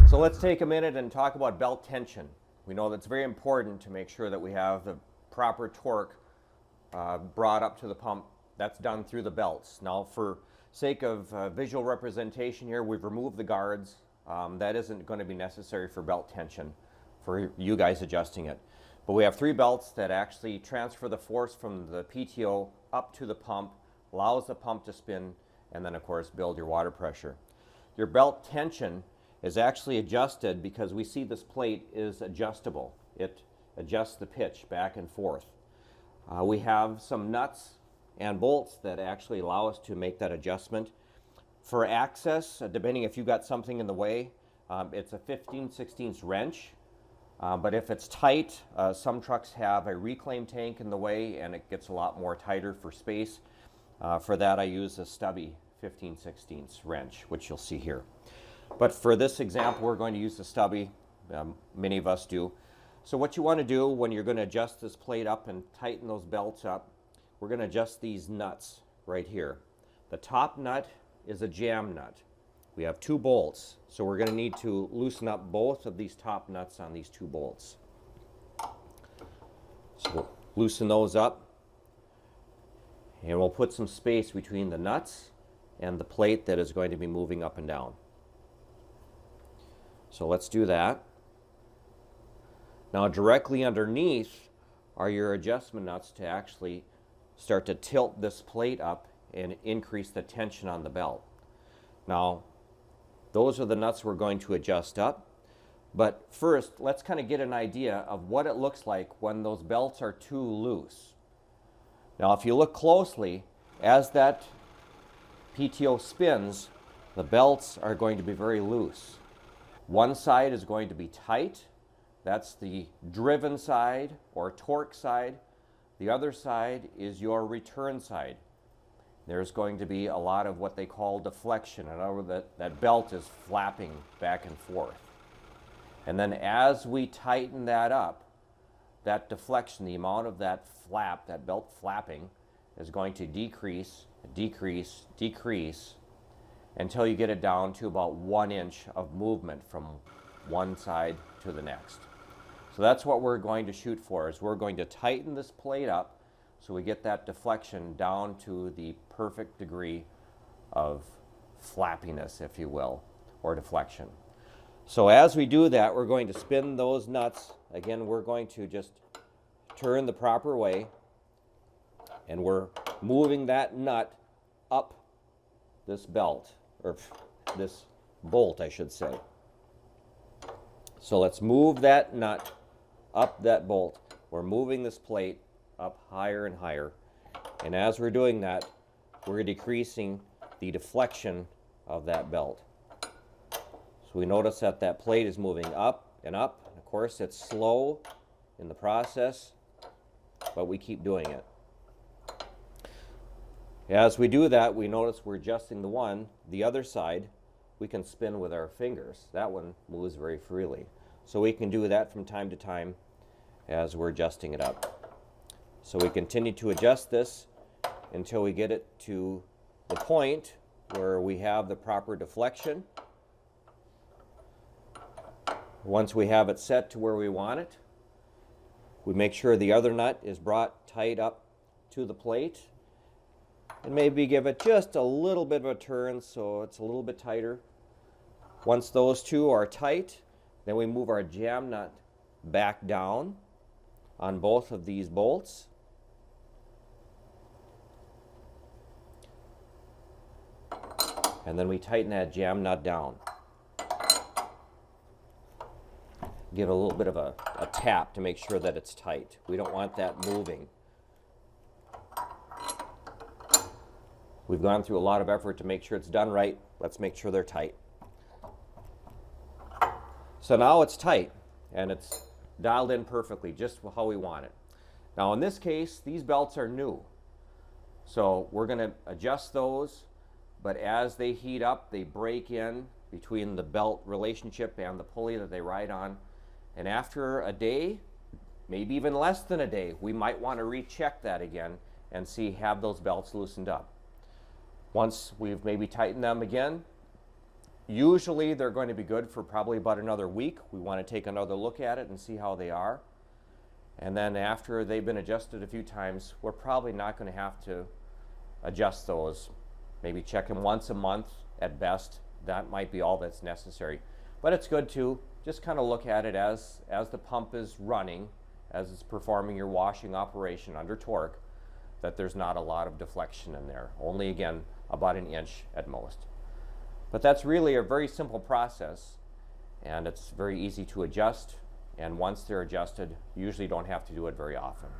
So let's take a minute and talk about belt tension. We know that's very important to make sure that we have the proper torque brought up to the pump. That's done through the belts. Now, for sake of visual representation here, we've removed the guards. That isn't going to be necessary for belt tension for you guys adjusting it. But we have 3 belts that actually transfer the force from the PTO up to the pump, allows the pump to spin, and then of course build your water pressure. Your belt tension is actually adjusted because we see this plate is adjustable. It adjusts the pitch back and forth. We have some nuts and bolts that actually allow us to make that adjustment. For access, depending if you've got something in the way, it's a 15/16 wrench. But if it's tight, some trucks have a reclaim tank in the way and it gets a lot more tighter for space. For that I use a stubby 15/16 wrench, which you'll see here. But for this example, we're going to use the stubby. Many of us do. So what you want to do when you're going to adjust this plate up and tighten those belts up, we're going to adjust these nuts right here. The top nut is a jam nut. We have 2 bolts, so we're going to need to loosen up both of these top nuts on these 2 bolts. So we'll loosen those up, and we'll put some space between the nuts and the plate that is going to be moving up and down. So let's do that. Now directly underneath are your adjustment nuts to actually start to tilt this plate up and increase the tension on the belt. Now those are the nuts we're going to adjust up. But first, let's kind of get an idea of what it looks like when those belts are too loose. Now if you look closely, as that PTO spins, the belts are going to be very loose. One side is going to be tight. That's the driven side or torque side. The other side is your return side. There's going to be a lot of what they call deflection. In other words, that belt is flapping back and forth. And then as we tighten that up, that deflection, the amount of that flap, that belt flapping, is going to decrease, decrease, decrease, until you get it down to about 1 inch of movement from one side to the next. So that's what we're going to shoot for, is we're going to tighten this plate up so we get that deflection down to the perfect degree of flappiness, if you will, or deflection. So as we do that, we're going to spin those nuts. Again, we're going to just turn the proper way, and we're moving that nut up this belt, or this bolt, I should say. So let's move that nut up that bolt. We're moving this plate up higher and higher. And as we're doing that, we're decreasing the deflection of that belt. So we notice that that plate is moving up and up. Of course, it's slow in the process, but we keep doing it. As we do that, we notice we're adjusting the other side, we can spin with our fingers. That one moves very freely. So we can do that from time to time as we're adjusting it up. So we continue to adjust this until we get it to the point where we have the proper deflection. Once we have it set to where we want it, we make sure the other nut is brought tight up to the plate, and maybe give it just a little bit of a turn so it's a little bit tighter. Once those two are tight, then we move our jam nut back down on both of these bolts. And then we tighten that jam nut down. Give it a little bit of a tap to make sure that it's tight. We don't want that moving. We've gone through a lot of effort to make sure it's done right. Let's make sure they're tight. So now it's tight and it's dialed in perfectly, just how we want it. Now in this case, these belts are new. So we're going to adjust those, but as they heat up, they break in between the belt relationship and the pulley that they ride on. And after a day, maybe even less than a day, we might want to recheck that again and see, have those belts loosened up. Once we've maybe tightened them again, usually they're going to be good for probably about another week. We want to take another look at it and see how they are. And then after they've been adjusted a few times, we're probably not going to have to adjust those. Maybe check them once a month at best. That might be all that's necessary. But it's good to just kind of look at it as the pump is running, as it's performing your washing operation under torque, that there's not a lot of deflection in there. Only, again, about an inch at most. But that's really a very simple process, and it's very easy to adjust. And once they're adjusted, you usually don't have to do it very often.